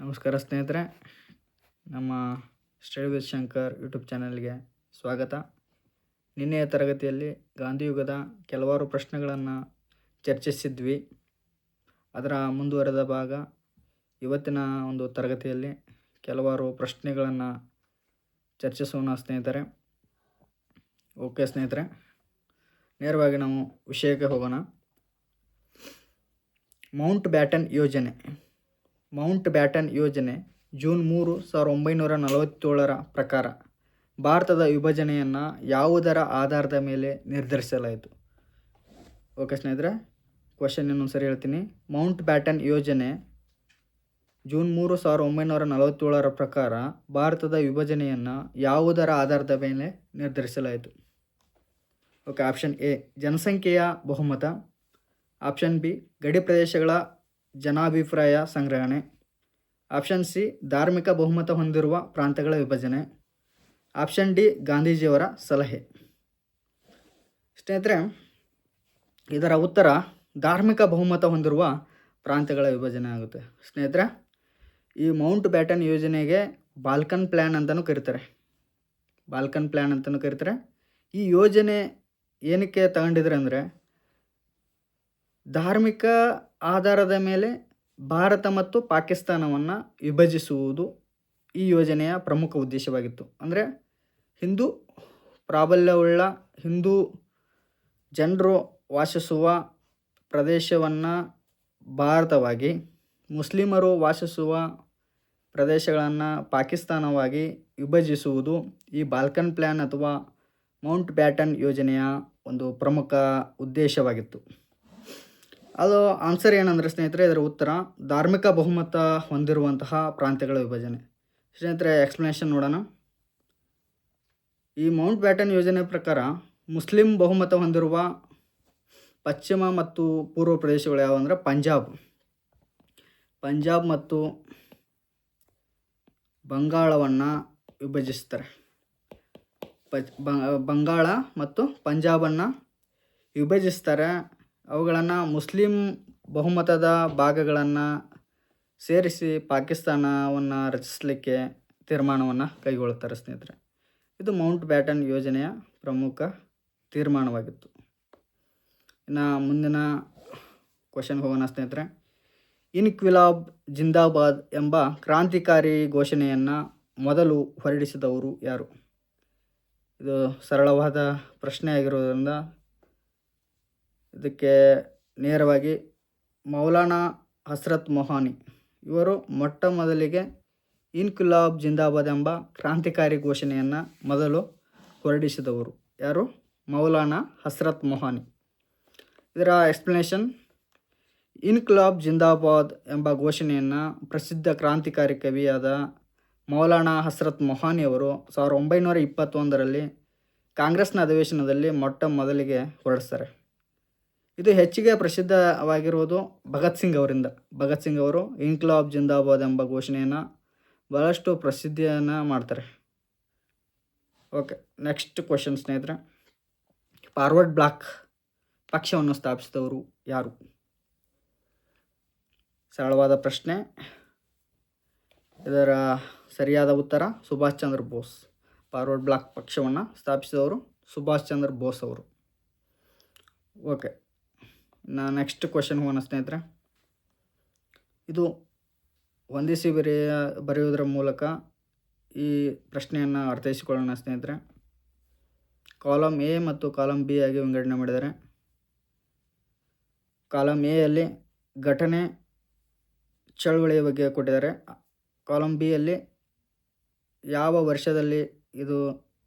ನಮಸ್ಕಾರ ಸ್ನೇಹಿತರೆ, ನಮ್ಮ ಸ್ಟಡಿ ವಿತ್ ಶಂಕರ್ ಯೂಟ್ಯೂಬ್ ಚಾನಲ್ಗೆ ಸ್ವಾಗತ. ನಿನ್ನೆಯ ತರಗತಿಯಲ್ಲಿ ಗಾಂಧಿಯುಗದ ಕೆಲವಾರು ಪ್ರಶ್ನೆಗಳನ್ನು ಚರ್ಚಿಸಿದ್ವಿ. ಅದರ ಮುಂದುವರೆದ ಭಾಗ ಇವತ್ತಿನ ಒಂದು ತರಗತಿಯಲ್ಲಿ ಕೆಲವಾರು ಪ್ರಶ್ನೆಗಳನ್ನು ಚರ್ಚಿಸೋಣ ಸ್ನೇಹಿತರೆ. ಓಕೆ ಸ್ನೇಹಿತರೆ, ನೇರವಾಗಿ ನಾವು ವಿಷಯಕ್ಕೆ ಹೋಗೋಣ. ಮೌಂಟ್ ಬ್ಯಾಟನ್ ಯೋಜನೆ ಜೂನ್ 3, 1947 ಪ್ರಕಾರ ಭಾರತದ ವಿಭಜನೆಯನ್ನು ಯಾವುದರ ಆಧಾರದ ಮೇಲೆ ನಿರ್ಧರಿಸಲಾಯಿತು? ಓಕೆ ಸ್ನೇಹಿತರೆ, ಕ್ವಶನ್ ಇನ್ನೊಂದು ಸರಿ ಹೇಳ್ತೀನಿ. ಮೌಂಟ್ ಬ್ಯಾಟನ್ ಯೋಜನೆ ಜೂನ್ 3, 1947 ಪ್ರಕಾರ ಭಾರತದ ವಿಭಜನೆಯನ್ನು ಯಾವುದರ ಆಧಾರದ ಮೇಲೆ ನಿರ್ಧರಿಸಲಾಯಿತು? ಓಕೆ, ಆಪ್ಷನ್ ಎ ಜನಸಂಖ್ಯೆಯ ಬಹುಮತ, ಆಪ್ಷನ್ ಬಿ ಗಡಿ ಪ್ರದೇಶಗಳ ಜನಾಭಿಪ್ರಾಯ ಸಂಗ್ರಹಣೆ, ಆಪ್ಷನ್ ಸಿ ಧಾರ್ಮಿಕ ಬಹುಮತ ಹೊಂದಿರುವ ಪ್ರಾಂತ್ಯಗಳ ವಿಭಜನೆ, ಆಪ್ಷನ್ ಡಿ ಗಾಂಧೀಜಿಯವರ ಸಲಹೆ. ಸ್ನೇಹಿತರೆ, ಇದರ ಉತ್ತರ ಧಾರ್ಮಿಕ ಬಹುಮತ ಹೊಂದಿರುವ ಪ್ರಾಂತ್ಯಗಳ ವಿಭಜನೆ ಆಗುತ್ತೆ. ಸ್ನೇಹಿತರೆ, ಈ ಮೌಂಟ್ ಬ್ಯಾಟನ್ ಯೋಜನೆಗೆ ಬಾಲ್ಕನ್ ಪ್ಲ್ಯಾನ್ ಅಂತಲೂ ಕರೀತಾರೆ. ಈ ಯೋಜನೆ ಏನಕ್ಕೆ ತಗೊಂಡಿದ್ರೆ ಅಂದರೆ, ಧಾರ್ಮಿಕ ಆಧಾರದ ಮೇಲೆ ಭಾರತ ಮತ್ತು ಪಾಕಿಸ್ತಾನವನ್ನು ವಿಭಜಿಸುವುದು ಈ ಯೋಜನೆಯ ಪ್ರಮುಖ ಉದ್ದೇಶವಾಗಿತ್ತು. ಅಂದರೆ ಹಿಂದೂ ಪ್ರಾಬಲ್ಯವುಳ್ಳ ಹಿಂದೂ ಜನರು ವಾಸಿಸುವ ಪ್ರದೇಶವನ್ನು ಭಾರತವಾಗಿ, ಮುಸ್ಲಿಮರು ವಾಸಿಸುವ ಪ್ರದೇಶಗಳನ್ನು ಪಾಕಿಸ್ತಾನವಾಗಿ ವಿಭಜಿಸುವುದು ಈ ಬಾಲ್ಕನ್ ಪ್ಲ್ಯಾನ್ ಅಥವಾ ಮೌಂಟ್ ಬ್ಯಾಟನ್ ಯೋಜನೆಯ ಒಂದು ಪ್ರಮುಖ ಉದ್ದೇಶವಾಗಿತ್ತು. ಅದು ಆನ್ಸರ್ ಏನಂದರೆ ಸ್ನೇಹಿತರೆ, ಇದರ ಉತ್ತರ ಧಾರ್ಮಿಕ ಬಹುಮತ ಹೊಂದಿರುವಂತಹ ಪ್ರಾಂತ್ಯಗಳ ವಿಭಜನೆ. ಸ್ನೇಹಿತರೆ, ಎಕ್ಸ್ಪ್ಲನೇಷನ್ ನೋಡೋಣ. ಈ ಮೌಂಟ್ ಬ್ಯಾಟನ್ ಯೋಜನೆ ಪ್ರಕಾರ ಮುಸ್ಲಿಂ ಬಹುಮತ ಹೊಂದಿರುವ ಪಶ್ಚಿಮ ಮತ್ತು ಪೂರ್ವ ಪ್ರದೇಶಗಳು ಯಾವುವು ಅಂದರೆ ಪಂಜಾಬ್ ಮತ್ತು ಬಂಗಾಳವನ್ನು ವಿಭಜಿಸ್ತಾರೆ. ಬಂಗಾಳ ಮತ್ತು ಪಂಜಾಬನ್ನು ವಿಭಜಿಸ್ತಾರೆ. ಅವುಗಳನ್ನು ಮುಸ್ಲಿಂ ಬಹುಮತದ ಭಾಗಗಳನ್ನು ಸೇರಿಸಿ ಪಾಕಿಸ್ತಾನವನ್ನು ರಚಿಸಲಿಕ್ಕೆ ತೀರ್ಮಾನವನ್ನು ಕೈಗೊಳ್ಳುತ್ತಾರೆ ಸ್ನೇಹಿತರೆ. ಇದು ಮೌಂಟ್ ಬ್ಯಾಟನ್ ಯೋಜನೆಯ ಪ್ರಮುಖ ತೀರ್ಮಾನವಾಗಿತ್ತು. ಇನ್ನು ಮುಂದಿನ ಕ್ವಶನ್ಗೆ ಹೋಗೋಣ ಸ್ನೇಹಿತರೆ. ಇನ್ಕ್ವಿಲಾಬ್ ಜಿಂದಾಬಾದ್ ಎಂಬ ಕ್ರಾಂತಿಕಾರಿ ಘೋಷಣೆಯನ್ನು ಮೊದಲು ಹೊರಡಿಸಿದವರು ಯಾರು? ಇದು ಸರಳವಾದ ಪ್ರಶ್ನೆ ಆಗಿರೋದ್ರಿಂದ ಇದಕ್ಕೆ ನೇರವಾಗಿ ಮೌಲಾನಾ ಹಸ್ರತ್ ಮೊಹಾನಿ ಇವರು ಮೊಟ್ಟ ಮೊದಲಿಗೆ ಇನ್ಕ್ವಿಲಾಬ್ ಜಿಂದಾಬಾದ್ ಎಂಬ ಕ್ರಾಂತಿಕಾರಿ ಘೋಷಣೆಯನ್ನು ಮೊದಲು ಹೊರಡಿಸಿದವರು ಯಾರು? ಮೌಲಾನಾ ಹಸ್ರತ್ ಮೊಹಾನಿ. ಇದರ ಎಕ್ಸ್ಪ್ಲನೇಷನ್: ಇನ್ಕ್ವಿಲಾಬ್ ಜಿಂದಾಬಾದ್ ಎಂಬ ಘೋಷಣೆಯನ್ನು ಪ್ರಸಿದ್ಧ ಕ್ರಾಂತಿಕಾರಿ ಕವಿಯಾದ ಮೌಲಾನಾ ಹಸ್ರತ್ ಮೊಹಾನಿಯವರು 1921ರಲ್ಲಿ ಕಾಂಗ್ರೆಸ್ನ ಅಧಿವೇಶನದಲ್ಲಿ ಮೊಟ್ಟ ಮೊದಲಿಗೆ ಹೊರಡಿಸ್ತಾರೆ. ಇದು ಹೆಚ್ಚಿಗೆ ಪ್ರಸಿದ್ಧವಾಗಿರುವುದು ಭಗತ್ ಸಿಂಗ್ ಅವರಿಂದ. ಭಗತ್ ಸಿಂಗ್ ಅವರು ಇನ್ಕ್ವಿಲಾಬ್ ಜಿಂದಾಬಾದ್ ಎಂಬ ಘೋಷಣೆಯನ್ನು ಬಹಳಷ್ಟು ಪ್ರಸಿದ್ಧಿಯನ್ನು ಮಾಡ್ತಾರೆ. ಓಕೆ, ನೆಕ್ಸ್ಟ್ ಕ್ವಶನ್ ಸ್ನೇಹಿತರೆ. ಫಾರ್ವರ್ಡ್ ಬ್ಲಾಕ್ ಪಕ್ಷವನ್ನು ಸ್ಥಾಪಿಸಿದವರು ಯಾರು? ಸರಳವಾದ ಪ್ರಶ್ನೆ. ಇದರ ಸರಿಯಾದ ಉತ್ತರ ಸುಭಾಷ್ ಚಂದ್ರ ಬೋಸ್. ಫಾರ್ವರ್ಡ್ ಬ್ಲಾಕ್ ಪಕ್ಷವನ್ನು ಸ್ಥಾಪಿಸಿದವರು ಸುಭಾಷ್ ಚಂದ್ರ ಬೋಸ್ ಅವರು. ಓಕೆ, ನೆಕ್ಸ್ಟ್ ಕ್ವಶನ್ ಹೋಗೋಣ ಸ್ನೇಹಿತರೆ. ಇದು ಹೊಂದಿಸಿ ಬರೆಯುವುದರ ಮೂಲಕ ಈ ಪ್ರಶ್ನೆಯನ್ನು ಅರ್ಥೈಸಿಕೊಳ್ಳೋಣ ಸ್ನೇಹಿತರೆ. ಕಾಲಮ್ ಎ ಮತ್ತು ಕಾಲಮ್ ಬಿ ಆಗಿ ವಿಂಗಡಣೆ ಮಾಡಿದ್ದಾರೆ. ಕಾಲಮ್ ಎಯಲ್ಲಿ ಘಟನೆ ಚಳುವಳಿಯ ಬಗ್ಗೆ ಕೊಟ್ಟಿದ್ದಾರೆ. ಕಾಲಮ್ ಬಿಯಲ್ಲಿ ಯಾವ ವರ್ಷದಲ್ಲಿ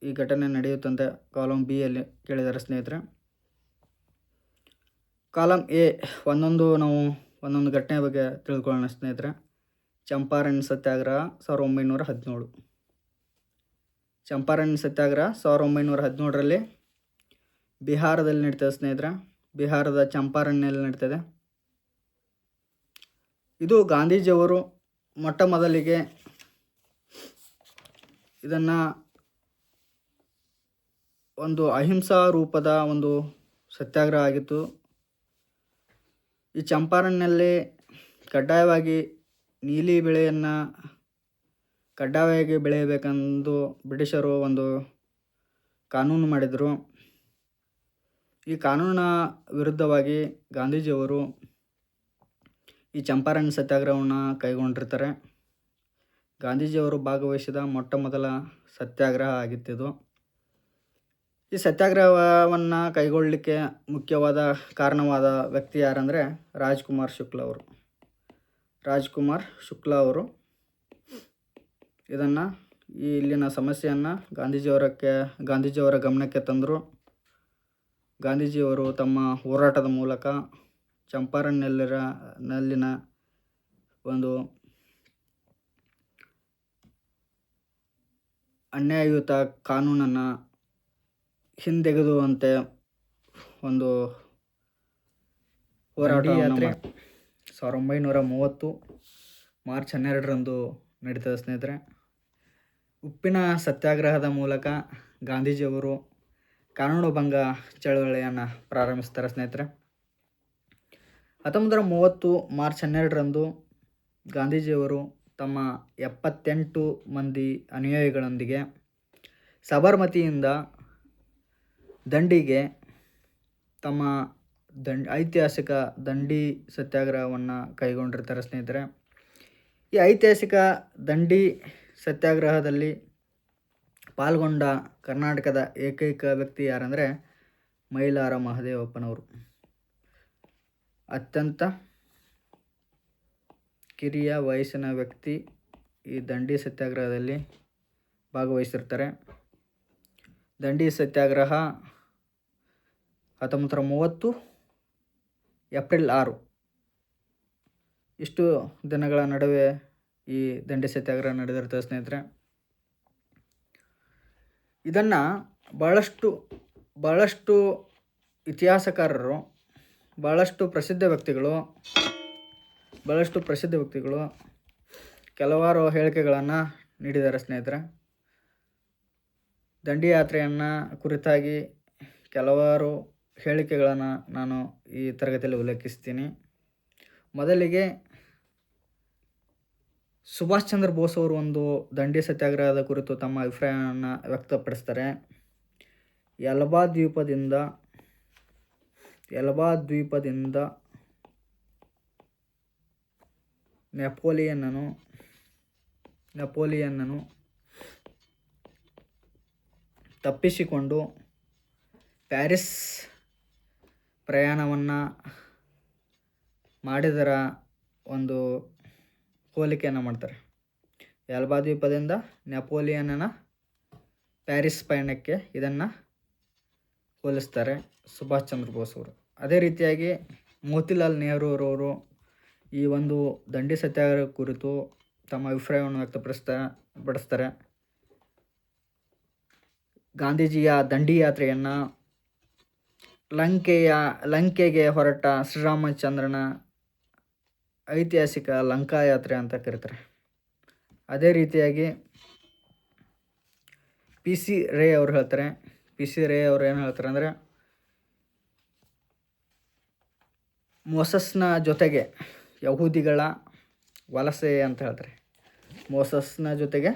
ಈ ಘಟನೆ ನಡೆಯುತ್ತಂತೆ ಕಾಲಮ್ ಬಿಯಲ್ಲಿ ಕೇಳಿದ್ದಾರೆ ಸ್ನೇಹಿತರೆ. ಕಾಲಮ್ ಎ ನಾವು ಒಂದೊಂದು ಘಟನೆಯ ಬಗ್ಗೆ ತಿಳ್ಕೊಳ್ಳೋಣ ಸ್ನೇಹಿತರೆ. ಚಂಪಾರಣ್ ಸತ್ಯಾಗ್ರಹ 1917. ಚಂಪಾರಣ್ ಸತ್ಯಾಗ್ರಹ 1917ರಲ್ಲಿ ಬಿಹಾರದಲ್ಲಿ ನಡೀತದೆ ಸ್ನೇಹಿತರೆ. ಬಿಹಾರದ ಚಂಪಾರಣ್ಯಲ್ಲಿ ನಡೀತದೆ. ಇದು ಗಾಂಧೀಜಿಯವರು ಮೊಟ್ಟ ಮೊದಲಿಗೆ ಇದನ್ನು ಒಂದು ಅಹಿಂಸಾ ರೂಪದ ಒಂದು ಸತ್ಯಾಗ್ರಹ ಆಗಿತ್ತು. ಈ ಚಂಪಾರಣ್ಯಲ್ಲಿ ಕಡ್ಡಾಯವಾಗಿ ನೀಲಿ ಬೆಳೆಯನ್ನು ಕಡ್ಡಾಯವಾಗಿ ಬೆಳೆಯಬೇಕೆಂದು ಬ್ರಿಟಿಷರು ಒಂದು ಕಾನೂನು ಮಾಡಿದರು. ಈ ಕಾನೂನಿನ ವಿರುದ್ಧವಾಗಿ ಗಾಂಧೀಜಿಯವರು ಈ ಚಂಪಾರಣ ಸತ್ಯಾಗ್ರಹವನ್ನು ಕೈಗೊಂಡಿರ್ತಾರೆ. ಗಾಂಧೀಜಿಯವರು ಭಾಗವಹಿಸಿದ ಮೊಟ್ಟ ಮೊದಲ ಸತ್ಯಾಗ್ರಹ ಆಗಿತ್ತಿದು. ಈ ಸತ್ಯಾಗ್ರಹವನ್ನು ಕೈಗೊಳ್ಳಲಿಕ್ಕೆ ಮುಖ್ಯವಾದ ಕಾರಣವಾದ ವ್ಯಕ್ತಿ ಯಾರಂದರೆ ರಾಜ್ಕುಮಾರ್ ಶುಕ್ಲಾ ಅವರು. ರಾಜ್ಕುಮಾರ್ ಶುಕ್ಲಾ ಅವರು ಇದನ್ನು ಇಲ್ಲಿನ ಸಮಸ್ಯೆಯನ್ನು ಗಾಂಧೀಜಿಯವರ ಗಮನಕ್ಕೆ ತಂದರು. ಗಾಂಧೀಜಿಯವರು ತಮ್ಮ ಹೋರಾಟದ ಮೂಲಕ ಚಂಪಾರನ್ನಲ್ಲಿನ ಒಂದು ಅನ್ಯಾಯಯುತ ಕಾನೂನನ್ನು ಹಿಂದೆಗೆದುವಂತೆ ಒಂದು ಹೋರಾಟವನ್ನು 1930 ಮಾರ್ಚ್ 12ರಂದು ನಡೀತದೆ ಸ್ನೇಹಿತರೆ. ಉಪ್ಪಿನ ಸತ್ಯಾಗ್ರಹದ ಮೂಲಕ ಗಾಂಧೀಜಿಯವರು ಕಾನೂನು ಭಂಗ ಚಳವಳಿಯನ್ನು ಪ್ರಾರಂಭಿಸ್ತಾರೆ ಸ್ನೇಹಿತರೆ. 1930 ಮಾರ್ಚ್ 12ರಂದು ಗಾಂಧೀಜಿಯವರು ತಮ್ಮ 78 ಮಂದಿ ಅನುಯಾಯಿಗಳೊಂದಿಗೆ ಸಬರ್ಮತಿಯಿಂದ ದಂಡಿಗೆ ತಮ್ಮ ಐತಿಹಾಸಿಕ ದಂಡಿ ಸತ್ಯಾಗ್ರಹವನ್ನು ಕೈಗೊಂಡಿರ್ತಾರೆ ಸ್ನೇಹಿತರೆ. ಈ ಐತಿಹಾಸಿಕ ದಂಡಿ ಸತ್ಯಾಗ್ರಹದಲ್ಲಿ ಪಾಲ್ಗೊಂಡ ಕರ್ನಾಟಕದ ಏಕೈಕ ವ್ಯಕ್ತಿ ಯಾರಂದರೆ ಮೈಲಾರ ಮಹದೇವಪ್ಪನವರು. ಅತ್ಯಂತ ಕಿರಿಯ ವಯಸ್ಸಿನ ವ್ಯಕ್ತಿ ಈ ದಂಡಿ ಸತ್ಯಾಗ್ರಹದಲ್ಲಿ ಭಾಗವಹಿಸಿರ್ತಾರೆ. ದಂಡಿ ಸತ್ಯಾಗ್ರಹ 1930 ಏಪ್ರಿಲ್ 6 ಇಷ್ಟು ದಿನಗಳ ನಡುವೆ ಈ ದಂಡಿ ಸತ್ಯಾಗ್ರಹ ನಡೆದಿರ್ತದೆ ಸ್ನೇಹಿತರೆ. ಇದನ್ನು ಭಾಳಷ್ಟು ಇತಿಹಾಸಕಾರರು, ಭಾಳಷ್ಟು ಪ್ರಸಿದ್ಧ ವ್ಯಕ್ತಿಗಳು ಕೆಲವಾರು ಹೇಳಿಕೆಗಳನ್ನು ನೀಡಿದ್ದಾರೆ ಸ್ನೇಹಿತರೆ. ದಂಡಿ ಯಾತ್ರೆಯನ್ನು ಕುರಿತಾಗಿ ಕೆಲವಾರು ಹೇಳಿಕೆಗಳನ್ನು ನಾನು ಈ ತರಗತಿಯಲ್ಲಿ ಉಲ್ಲೇಖಿಸ್ತೀನಿ. ಮೊದಲಿಗೆ ಸುಭಾಷ್ ಚಂದ್ರ ಬೋಸ್ ಅವರು ಒಂದು ದಂಡಿ ಸತ್ಯಾಗ್ರಹದ ಕುರಿತು ತಮ್ಮ ಅಭಿಪ್ರಾಯವನ್ನು ವ್ಯಕ್ತಪಡಿಸ್ತಾರೆ. ಎಲ್ಬಾ ದ್ವೀಪದಿಂದ ನೆಪೋಲಿಯನ್ನನು ತಪ್ಪಿಸಿಕೊಂಡು ಪ್ಯಾರಿಸ್ ಪ್ರಯಾಣವನ್ನು ಮಾಡಿದರ ಒಂದು ಹೋಲಿಕೆಯನ್ನು ಮಾಡ್ತಾರೆ. ಎಲ್ಬಾ ದ್ವೀಪದಿಂದ ನೆಪೋಲಿಯನ್ನ ಪ್ಯಾರಿಸ್ ಪಯಣಕ್ಕೆ ಇದನ್ನು ಹೋಲಿಸ್ತಾರೆ ಸುಭಾಷ್ ಚಂದ್ರ ಬೋಸ್ ಅವರು. ಅದೇ ರೀತಿಯಾಗಿ ಮೋತಿಲಾಲ್ ನೆಹರೂರವರು ಈ ಒಂದು ದಂಡಿ ಸತ್ಯಾಗ್ರಹ ಕುರಿತು ತಮ್ಮ ಅಭಿಪ್ರಾಯವನ್ನು ವ್ಯಕ್ತಪಡಿಸ್ತಾರೆ. ಗಾಂಧೀಜಿಯ ದಂಡಿ ಯಾತ್ರೆಯನ್ನು ಲಂಕೆಗೆ ಹೊರಟ ಶ್ರೀರಾಮಚಂದ್ರನ ಐತಿಹಾಸಿಕ ಲಂಕಾ ಯಾತ್ರೆ ಅಂತ ಕರೀತಾರೆ. ಅದೇ ರೀತಿಯಾಗಿ ಪಿ ಸಿ ರೇ ಅವರು ಏನು ಹೇಳ್ತಾರೆ ಅಂದರೆ ಮೋಸಸ್ನ ಜೊತೆಗೆ ಯಹೂದಿಗಳ ವಲಸೆ ಅಂತ ಹೇಳ್ತಾರೆ. ಮೋಸಸ್ನ ಜೊತೆಗೆ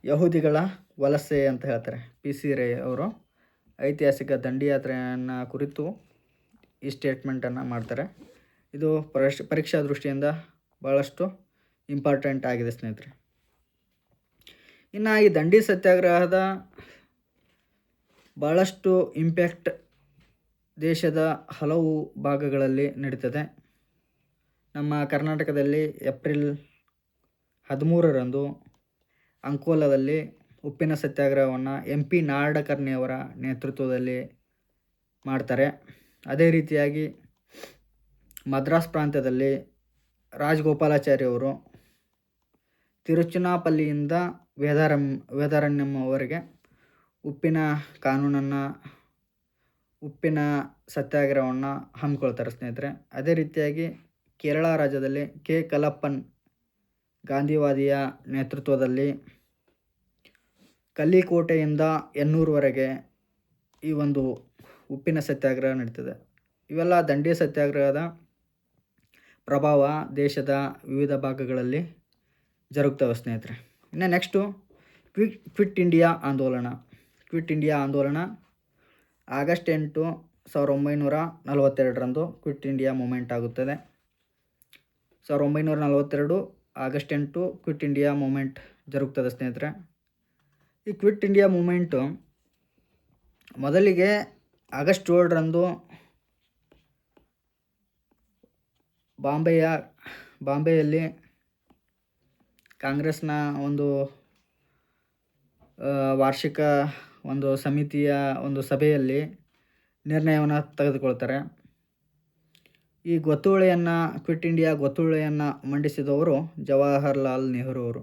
ಯಹೂದಿಗಳ ವಲಸೆ ಅಂತ ಹೇಳ್ತಾರೆ ಪಿ ಸಿ ರೇ ಅವರು. ಐತಿಹಾಸಿಕ ದಂಡಿ ಯಾತ್ರೆಯನ್ನು ಕುರಿತು ಈ ಸ್ಟೇಟ್ಮೆಂಟನ್ನು ಮಾಡ್ತಾರೆ. ಇದು ಪರೀಕ್ಷಾ ದೃಷ್ಟಿಯಿಂದ ಭಾಳಷ್ಟು ಇಂಪಾರ್ಟೆಂಟ್ ಆಗಿದೆ ಸ್ನೇಹಿತರೆ. ಇನ್ನು ಈ ದಂಡಿ ಸತ್ಯಾಗ್ರಹದ ಭಾಳಷ್ಟು ಇಂಪ್ಯಾಕ್ಟ್ ದೇಶದ ಹಲವು ಭಾಗಗಳಲ್ಲಿ ನಡೀತದೆ. ನಮ್ಮ ಕರ್ನಾಟಕದಲ್ಲಿ ಏಪ್ರಿಲ್ 13ರಂದು ಅಂಕೋಲಾದಲ್ಲಿ ಉಪ್ಪಿನ ಸತ್ಯಾಗ್ರಹವನ್ನು MP ನಾಡಕರ್ಣಿಯವರ ನೇತೃತ್ವದಲ್ಲಿ ಮಾಡ್ತಾರೆ. ಅದೇ ರೀತಿಯಾಗಿ ಮದ್ರಾಸ್ ಪ್ರಾಂತ್ಯದಲ್ಲಿ ರಾಜಗೋಪಾಲಾಚಾರಿಯವರು ತಿರುಚುನಾಪಲ್ಲಿಯಿಂದ ವೇದಾರಣ್ಯಂವರೆಗೆ ಉಪ್ಪಿನ ಸತ್ಯಾಗ್ರಹವನ್ನು ಹಮ್ಮಿಕೊಳ್ತಾರೆ ಸ್ನೇಹಿತರೆ. ಅದೇ ರೀತಿಯಾಗಿ ಕೇರಳ ರಾಜ್ಯದಲ್ಲಿ ಕೆ ಕಲಪ್ಪನ್ ಗಾಂಧಿವಾದಿಯ ನೇತೃತ್ವದಲ್ಲಿ ಕಲ್ಲಿಕೋಟೆಯಿಂದ ಎನ್ನೂರವರೆಗೆ ಈ ಒಂದು ಉಪ್ಪಿನ ಸತ್ಯಾಗ್ರಹ ನಡೀತದೆ. ಇವೆಲ್ಲ ದಂಡಿ ಸತ್ಯಾಗ್ರಹದ ಪ್ರಭಾವ ದೇಶದ ವಿವಿಧ ಭಾಗಗಳಲ್ಲಿ ಜರುಗ್ತವೆ ಸ್ನೇಹಿತರೆ. ಇನ್ನು ನೆಕ್ಸ್ಟು ಕ್ವಿಟ್ ಇಂಡಿಯಾ ಆಂದೋಲನ. ಕ್ವಿಟ್ ಇಂಡಿಯಾ ಆಂದೋಲನ ಆಗಸ್ಟ್ 8, 1942 ಕ್ವಿಟ್ ಇಂಡಿಯಾ ಮೂಮೆಂಟ್ ಆಗುತ್ತದೆ. 1942 ಆಗಸ್ಟ್ 8 ಕ್ವಿಟ್ ಇಂಡಿಯಾ ಮೂಮೆಂಟ್ ಜರುಗ್ತದೆ ಸ್ನೇಹಿತರೆ. ಈ ಕ್ವಿಟ್ ಇಂಡಿಯಾ ಮೂಮೆಂಟು ಮೊದಲಿಗೆ ಆಗಸ್ಟ್ 7 ಬಾಂಬೆಯಲ್ಲಿ ಕಾಂಗ್ರೆಸ್ನ ಒಂದು ವಾರ್ಷಿಕ ಒಂದು ಸಮಿತಿಯ ಒಂದು ಸಭೆಯಲ್ಲಿ ನಿರ್ಣಯವನ್ನು ತೆಗೆದುಕೊಳ್ತಾರೆ. ಈ ಕ್ವಿಟ್ ಇಂಡಿಯಾ ಗೊತ್ತುವಳಿಯನ್ನು ಮಂಡಿಸಿದವರು ಜವಾಹರ್ಲಾಲ್ ನೆಹರು ಅವರು.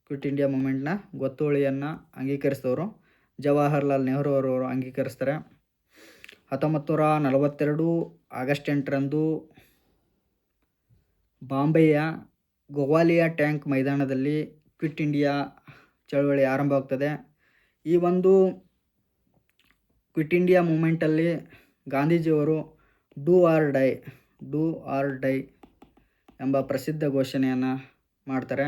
ಕ್ವಿಟ್ ಇಂಡಿಯಾ ಮೂಮೆಂಟ್ನ ಗೊತ್ತುವಳಿಯನ್ನು ಅಂಗೀಕರಿಸಿದವರು ಜವಾಹರ್ಲಾಲ್ ನೆಹರು ಅವರು ಅಂಗೀಕರಿಸ್ತಾರೆ. 1942 ಆಗಸ್ಟ್ 8 ಬಾಂಬೆಯ ಗೋವಾಲಿಯಾ ಟ್ಯಾಂಕ್ ಮೈದಾನದಲ್ಲಿ ಕ್ವಿಟ್ ಇಂಡಿಯಾ ಚಳವಳಿ ಆರಂಭವಾಗ್ತದೆ. ಈ ಒಂದು ಕ್ವಿಟ್ ಇಂಡಿಯಾ ಮೂಮೆಂಟಲ್ಲಿ ಗಾಂಧೀಜಿಯವರು ಡೂ ಆರ್ ಡೈ ಎಂಬ ಪ್ರಸಿದ್ಧ ಘೋಷಣೆಯನ್ನು ಮಾಡ್ತಾರೆ.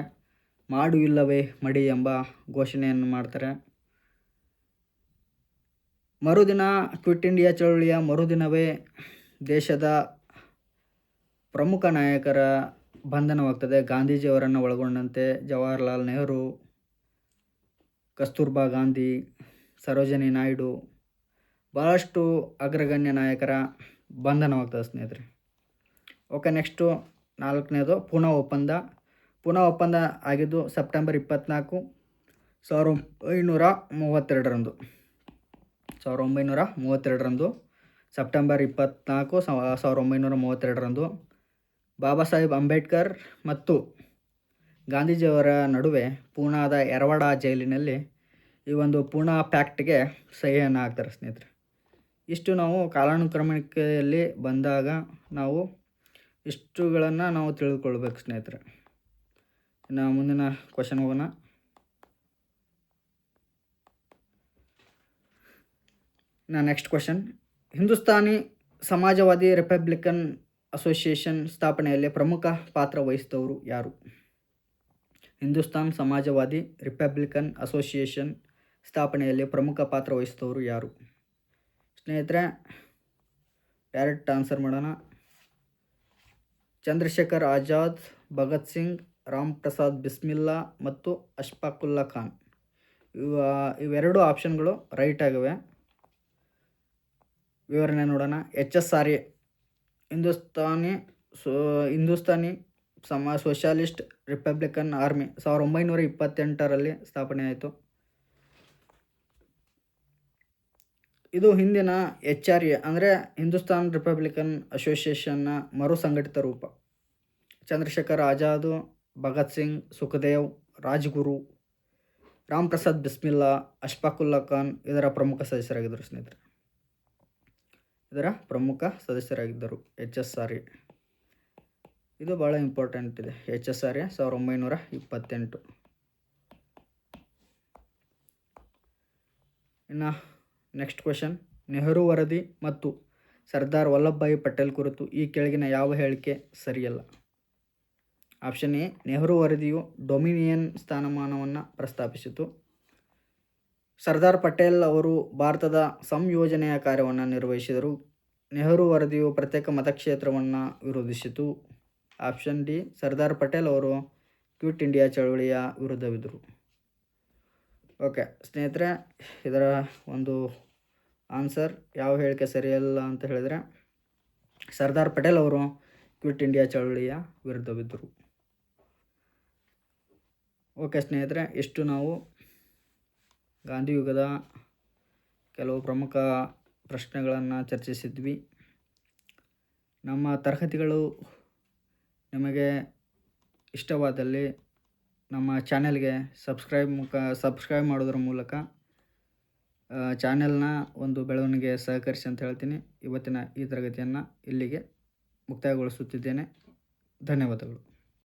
ಮಾಡು ಇಲ್ಲವೇ ಮಡಿ ಎಂಬ ಘೋಷಣೆಯನ್ನು ಮಾಡ್ತಾರೆ. ಮರುದಿನ ಕ್ವಿಟ್ ಇಂಡಿಯಾ ಚಳವಳಿಯ ಮರುದಿನವೇ ದೇಶದ ಪ್ರಮುಖ ನಾಯಕರ ಬಂಧನವಾಗ್ತದೆ. ಗಾಂಧೀಜಿಯವರನ್ನು ಒಳಗೊಂಡಂತೆ ಜವಾಹರ್ಲಾಲ್ ನೆಹರು, ಕಸ್ತೂರ್ಬಾ ಗಾಂಧಿ, ಸರೋಜಿನಿ ನಾಯ್ಡು, ಭಾಳಷ್ಟು ಅಗ್ರಗಣ್ಯ ನಾಯಕರ ಬಂಧನವಾಗ್ತದೆ ಸ್ನೇಹಿತರೆ. ಓಕೆ, ನೆಕ್ಸ್ಟು 4ನೇದು ಪೂನಾ ಒಪ್ಪಂದ. ಪೂನಾ ಒಪ್ಪಂದ ಆಗಿದ್ದು ಸೆಪ್ಟೆಂಬರ್ 24, 1932 ಸೆಪ್ಟೆಂಬರ್ 24, 1932 ಬಾಬಾ ಸಾಹೇಬ್ ಅಂಬೇಡ್ಕರ್ ಮತ್ತು ಗಾಂಧೀಜಿಯವರ ನಡುವೆ ಪೂನಾದ ಯರವಾಡ ಜೈಲಿನಲ್ಲಿ ಈ ಒಂದು ಪೂನಾ ಪ್ಯಾಕ್ಟ್ಗೆ ಸಹಿಯನ್ನು ಹಾಕ್ತಾರೆ ಸ್ನೇಹಿತರೆ. ಇಷ್ಟು ನಾವು ಕಾಲಾನುಕ್ರಮಣಿಕೆಯಲ್ಲಿ ಬಂದಾಗ ನಾವು ಇಷ್ಟುಗಳನ್ನು ನಾವು ತಿಳಿದುಕೊಳ್ಬೇಕು ಸ್ನೇಹಿತರೆ. ಇನ್ನು ಮುಂದಿನ ಕ್ವಶನ್ ಹೋಗೋಣ. ನೆಕ್ಸ್ಟ್ ಕ್ವಶನ್, ಹಿಂದೂಸ್ತಾನಿ ಸಮಾಜವಾದಿ ರಿಪಬ್ಲಿಕನ್ ಅಸೋಸಿಯೇಷನ್ ಸ್ಥಾಪನೆಯಲ್ಲಿ ಪ್ರಮುಖ ಪಾತ್ರ ವಹಿಸಿದವರು ಯಾರು? ಹಿಂದೂಸ್ತಾನ್ ಸಮಾಜವಾದಿ ರಿಪಬ್ಲಿಕನ್ ಅಸೋಸಿಯೇಷನ್ ಸ್ಥಾಪನೆಯಲ್ಲಿ ಪ್ರಮುಖ ಪಾತ್ರ ವಹಿಸಿದವರು ಯಾರು? ಸ್ನೇಹಿತರೆ, ಡೈರೆಕ್ಟ್ ಆನ್ಸರ್ ಮಾಡೋಣ. ಚಂದ್ರಶೇಖರ್ ಆಜಾದ್, ಭಗತ್ ಸಿಂಗ್, ರಾಮ್ ಪ್ರಸಾದ್ ಬಿಸ್ಮಿಲ್ಲಾ ಮತ್ತು ಅಶ್ಫಾಕುಲ್ಲಾ ಖಾನ್. ಇವೆರಡು ಆಪ್ಷನ್ಗಳು ರೈಟ್ ಆಗಿವೆ. ವಿವರಣೆ ನೋಡೋಣ. HSRA Hindustani socialist Republican army 1928 ಸ್ಥಾಪನೆ ಆಯಿತು. ಇದು ಹಿಂದಿನ HRA ಅಂದರೆ ಹಿಂದೂಸ್ತಾನ್ ರಿಪಬ್ಲಿಕನ್ ಅಸೋಸಿಯೇಷನ್ನ ಮರು ಸಂಘಟಿತ ರೂಪ. ಚಂದ್ರಶೇಖರ್ ಆಜಾದ್, ಭಗತ್ ಸಿಂಗ್, ಸುಖದೇವ್, ರಾಜ್ಗುರು, ರಾಮ್ ಪ್ರಸಾದ್ ಬಿಸ್ಮಿಲ್ಲಾ, ಅಶ್ಫಾಕುಲ್ಲಾ ಖಾನ್ ಇದರ ಪ್ರಮುಖ ಸದಸ್ಯರಾಗಿದ್ದರು ಸ್ನೇಹಿತರೆ. HSRA ಇದು ಭಾಳ ಇಂಪಾರ್ಟೆಂಟ್ ಇದೆ. HSRA 1928. ಇನ್ನು ನೆಕ್ಸ್ಟ್ ಕ್ವಶನ್, ನೆಹರು ವರದಿ ಮತ್ತು ಸರ್ದಾರ್ ವಲ್ಲಭಭಾಯಿ ಪಟೇಲ್ ಕುರಿತು ಈ ಕೆಳಗಿನ ಯಾವ ಹೇಳಿಕೆ ಸರಿಯಲ್ಲ? ಆಪ್ಷನ್ ಎ, ನೆಹರು ವರದಿಯು ಡೊಮಿನಿಯನ್ ಸ್ಥಾನಮಾನವನ್ನು ಪ್ರಸ್ತಾಪಿಸಿತು. ಸರ್ದಾರ್ ಪಟೇಲ್ ಅವರು ಭಾರತದ ಸಂಯೋಜನೆಯ ಕಾರ್ಯವನ್ನು ನಿರ್ವಹಿಸಿದರು. ನೆಹರು ವರದಿಯು ಪ್ರತ್ಯೇಕ ಮತಕ್ಷೇತ್ರವನ್ನು ವಿರೋಧಿಸಿತು. ಆಪ್ಷನ್ ಡಿ, ಸರ್ದಾರ್ ಪಟೇಲ್ ಅವರು ಕ್ವಿಟ್ ಇಂಡಿಯಾ ಚಳವಳಿಯ ವಿರುದ್ಧವಿದ್ದರು. ಓಕೆ ಸ್ನೇಹಿತರೆ, ಇದರ ಒಂದು ಆನ್ಸರ್ ಯಾವ ಹೇಳಿಕೆ ಸರಿಯಲ್ಲ ಅಂತ ಹೇಳಿದರೆ ಸರ್ದಾರ್ ಪಟೇಲ್ ಅವರು ಕ್ವಿಟ್ ಇಂಡಿಯಾ ಚಳವಳಿಯ ವಿರುದ್ಧವಿದ್ದರು. ಓಕೆ ಸ್ನೇಹಿತರೆ, ಇಷ್ಟು ನಾವು ಗಾಂಧಿಯುಗದ ಕೆಲವು ಪ್ರಮುಖ ಪ್ರಶ್ನೆಗಳನ್ನು ಚರ್ಚಿಸಿದ್ವಿ. ನಮ್ಮ ತರಗತಿಗಳು ನಿಮಗೆ ಇಷ್ಟವಾದಲ್ಲಿ ನಮ್ಮ ಚಾನೆಲ್ಗೆ ಸಬ್ಸ್ಕ್ರೈಬ್ ಮಾಡೋದ್ರ ಮೂಲಕ ಚಾನೆಲ್ನ ಒಂದು ಬೆಳವಣಿಗೆ ಸಹಕರಿಸಿ ಅಂತ ಹೇಳ್ತೀನಿ. ಇವತ್ತಿನ ಈ ತರಗತಿಯನ್ನು ಇಲ್ಲಿಗೆ ಮುಕ್ತಾಯಗೊಳಿಸುತ್ತಿದ್ದೇನೆ. ಧನ್ಯವಾದಗಳು.